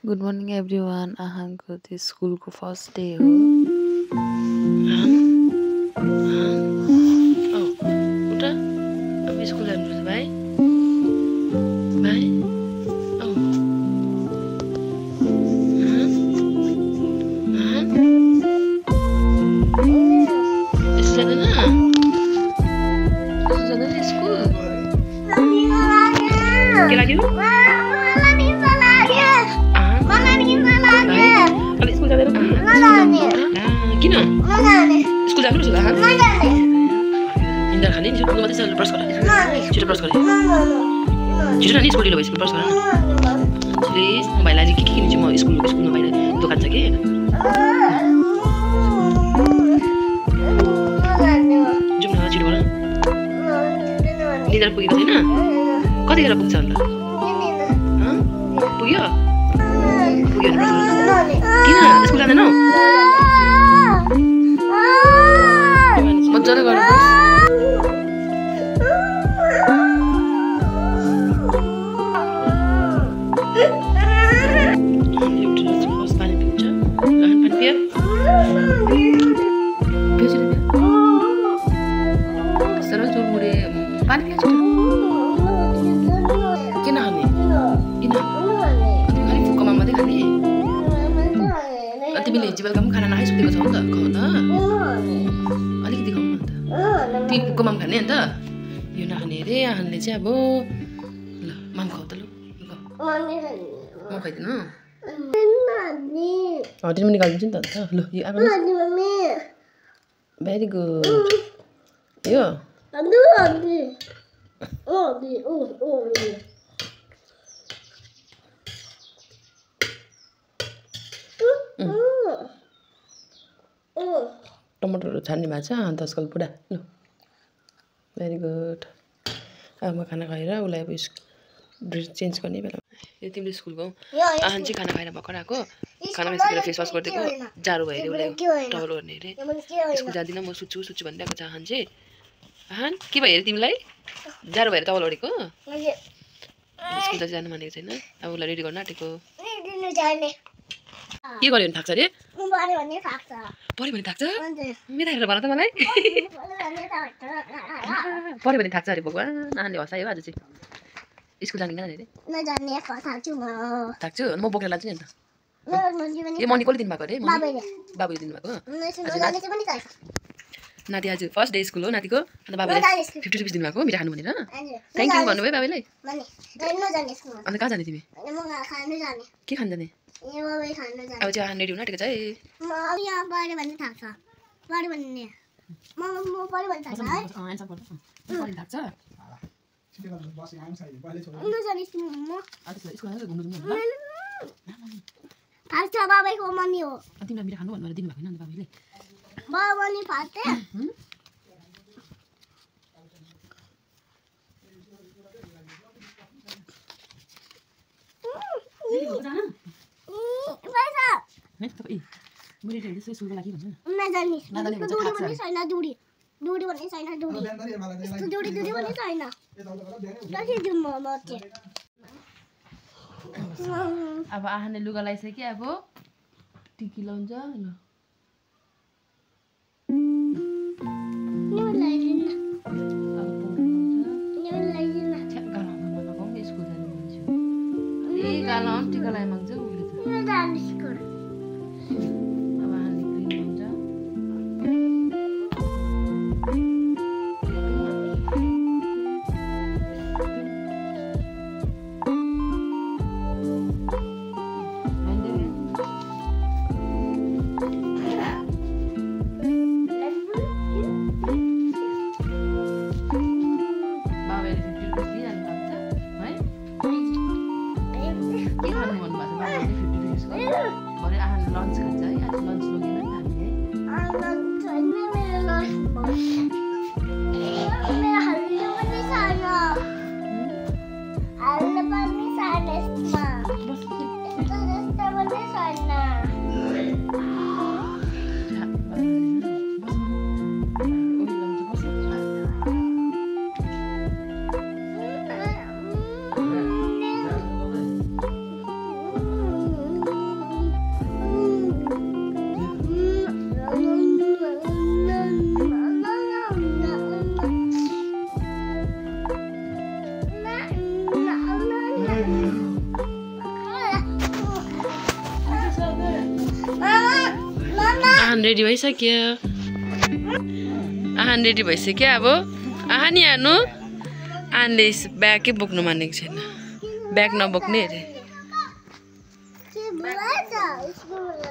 Good morning everyone. Ahanko this school ko first day ho. Oh, udah? Habis school jam dulu, bye. Bye. Oh. Sudah na? Sudah na school? Kira lagi? School जाँदैन किन school जानु सुधा निन्दा खाने नि school मात्रै छ brush गर छिटो ब्रस गर छिटो नि स्कुल ढिलो भइसक्यो ब्रस गर प्लिज म भाइलाई के किन्छु म स्कुलमा बाहिर दोकान छ कि जाउँ न छिटो गर निन्दा पुगेको छैन कतिखेर पुग्छ अन्त पुग्यो पुग्यो किन स्कुल जाँदैनौ मजाले गर पानी पिउँछ लहन पानी पियो सरल चुरमुरे पानी पियो छिटो किन खाने किन खालि फुक्कोमा मात्रै खाने तिमीले हिजो बेलुका पनि खाना नखाइ सुतेको छौ नि त खाऊ न अलिकति खाऊ न अन्त तिमी फुक्कोमा पनि खाने अन्त यो नखाने अरे आहानले चाहिँ अब ल माम खाऊ त ल म खाइदिनु तिमी निकालिदिन्छु नि त अन्त ल यो आमा भेरी गुड यो टमाटरहरू छान्ने भएको छ अन्त आजकल पुरा ल भेरी गुड अब म खाना खाएर उसलाई अब ड्रेस चेन्ज गर्ने बेला यो तिम्रो स्कुलको आहान चाहिँ खाना खाएर भर्खर आएको खाना खाइसकेर फेस वास गरिदिएको जाडो भयो अरे उसलाई टवल गर्ने अरे स्कुल जाँदिनँ म सुत्छु भनिरहेको छ आहान चाहिँ आहान के भयो अरे तिमीलाई जाडो भएर टवल ओढेको स्कुल त जानु मानेको छैन अब उसलाई रेडी गर्न आँटेको के गर्यो भने थाक्छ अरे पऱ्यो भने थाक्छ मेरो हेरेर भन त मलाई पऱ्यो भने थाक्छ अरे भगवान् आहानले हँसायो आज चाहिँ स्कुल जाने अरे थाक्छु म बोकेर लान्छु नि अन्त यो मनी कसले दिनुभएको अरे बाबुले दिनुभएको नाति आज फर्स्ट डे स्कुल हो नातिको अन्त बाबाले 50 रुपिस दिनुभएको मिठा खानु भनेर थ्याङ्क यू भन्नुभयो बाबालाई अन्त कहाँ जाने तिमी के खान जाने अब चाहिँ आहान रेडी हुन आँटेको छ है बाबाको मनी हो तिमीलाई मिठा खानु भनेर दिनुभएको होइन अन्त बाबाले बाबाले फाटे स्कुलको लागि भन्छ अब आहानले लुगा लगाइसक्यो अब टिकी लाउँछ ल टिका लगाइ माग्छ उसले त अब आहानले क्रिम लन्च खान्छ है आज लन्च लगेन नि हामीले आहान रेडी भइसक्यो आहान रेडी भइसक्यो अब आहान नि हान्नु आहानले ब्यागै बोक्नु मानेको छैन ब्याग नबोक्ने अरे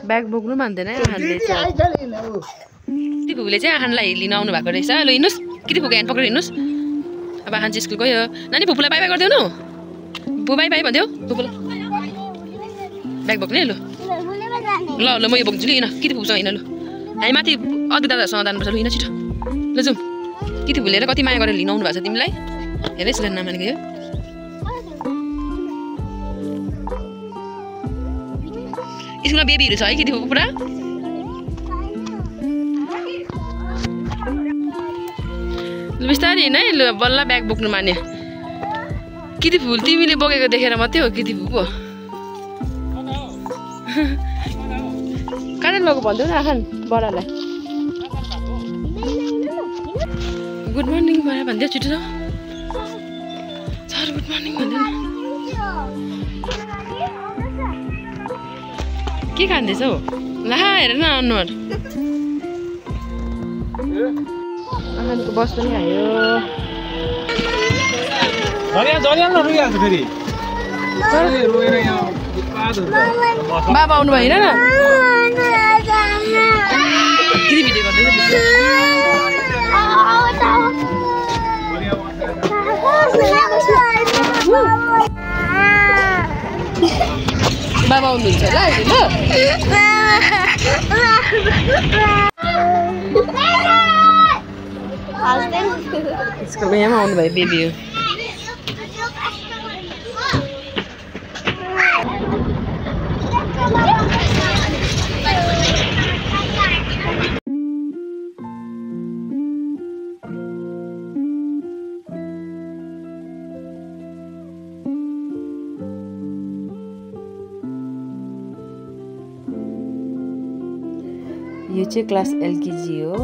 ब्याग बोक्नु मान्दैन आहानले चाहिँ किटी फुपूले चाहिँ आहानलाई लिन आउनु भएको रहेछ ल हिँड्नुहोस् किटी फुपूको ह्यान्ड पक्रेर हिँड्नुहोस् अब आहान चाहिँ स्कुल गयो नानी फुपूलाई बाई बाई गरिदेऊ न फुपू बाई बाई भनिदेऊ फुपूलाई ब्याग बोक्ने ल ल ल म यो बोक्छु ल हिँड किटी फुपूसँग हिँड ल हामी माथि अदु दादासँग जानुपर्छ ल हिँड छिटो ल जाउँ किटी फुपूले कति माया गरेर लिन आउनु भएको छ तिमीलाई हेरै सुन नमानेको यो स्कुलमा बेबीहरू छ है किटी फुपू पुरा ल बिस्तारै हिँड है ल बल्ल ब्याग बोक्नु मान्यो किटी फुल तिमीले बोकेको देखेर मात्रै हो किटी फुपू कहाँ लगेको भनिदेऊ न आखान बडालाई गुड मर्निङ भनेर भनिदेऊ छिटो छ सर गुड मर्निङ भनिदेऊ न के खाँदैछौ ला हेर न अनुहार आखानको बस पनि आयो बाबा आउनु भएन न किन भिडियो गर्दैछ बाबा आउनुहुन्छ ल अहिले स्कुलको यहाँ आउनु भयो बेबी हो यो चाहिँ क्लास एलकेजी हो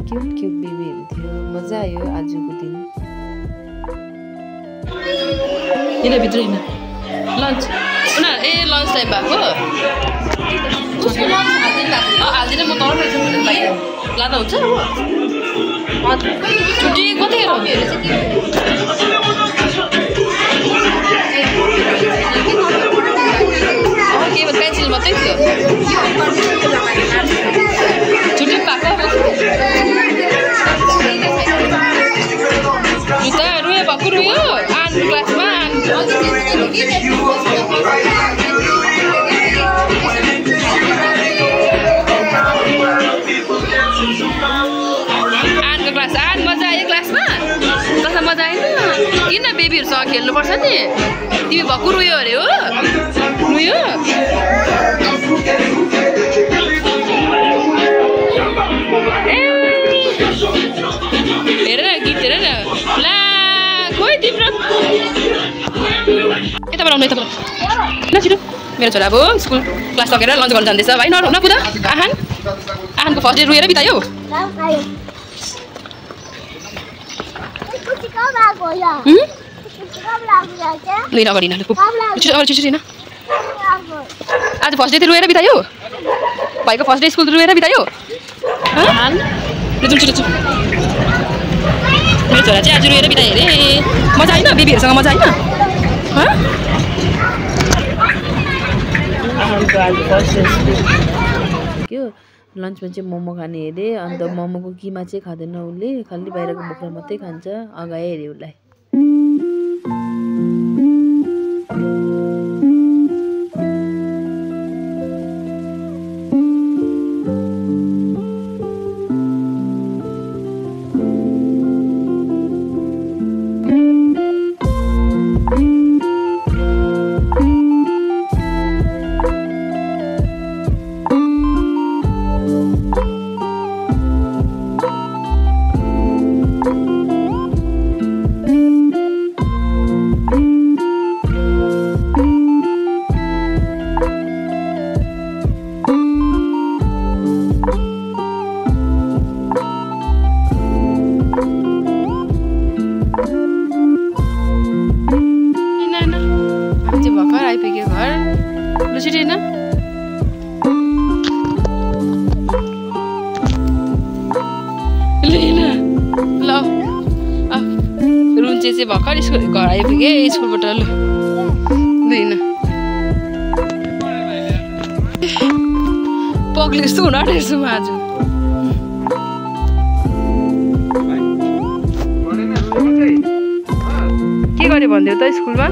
क्युट क्युट बेबीहरू थियो मजा आयो आजको दिन यिनीभित्र हिँड लन्च उनीहरू ए लन्च टाइम भएको हाल्दिनँ म तर बाहिर लाँदा हुन्छ छुट्टी कतिखेर के पेन्सिल मात्रै थियो छुट्टी भएको जुत्ता रुयो भएको रुयो आन क्लासमा आनको क्लास आन मजा आयो क्लासमा कसलाई मजा आएन किन बेबीहरूसँग खेल्नुपर्छ नि तिमी भएको रुयो अरे हो रुयो हेर न गीत हेर न ला खोइ तिम्रो यताबाट आउनु यताबाट ल छिटो मेरो छोरा अब स्कुल क्लास सकेर लन्च गर्नु जाँदैछ भाइ नकुद आहानको फर्स्ट डे रुएर बितायो लिन अगाडि न छिटो आज फर्स्ट डे रुएर बितायो भाइको फर्स्ट डे स्कुल रुएर बितायो छिटो मेरो छोरा चाहिँ आज रुएर बितायो अरे मजा आएन बेबीहरूसँग मजा आएन के लन्चमा चाहिँ मोमो खाने अरे अन्त मोमोको किमा चाहिँ खाँदैन उसले खालि बाहिरको बोक्रा मात्रै खान्छ अगाए अरे उसलाई चेचे भर्खर स्कुल घर आइपुगे स्कुलबाट लु हिँड पग्ली जस्तो हुन आँटेछु म आज के गऱ्यो भन्थ्यौ त स्कुलमा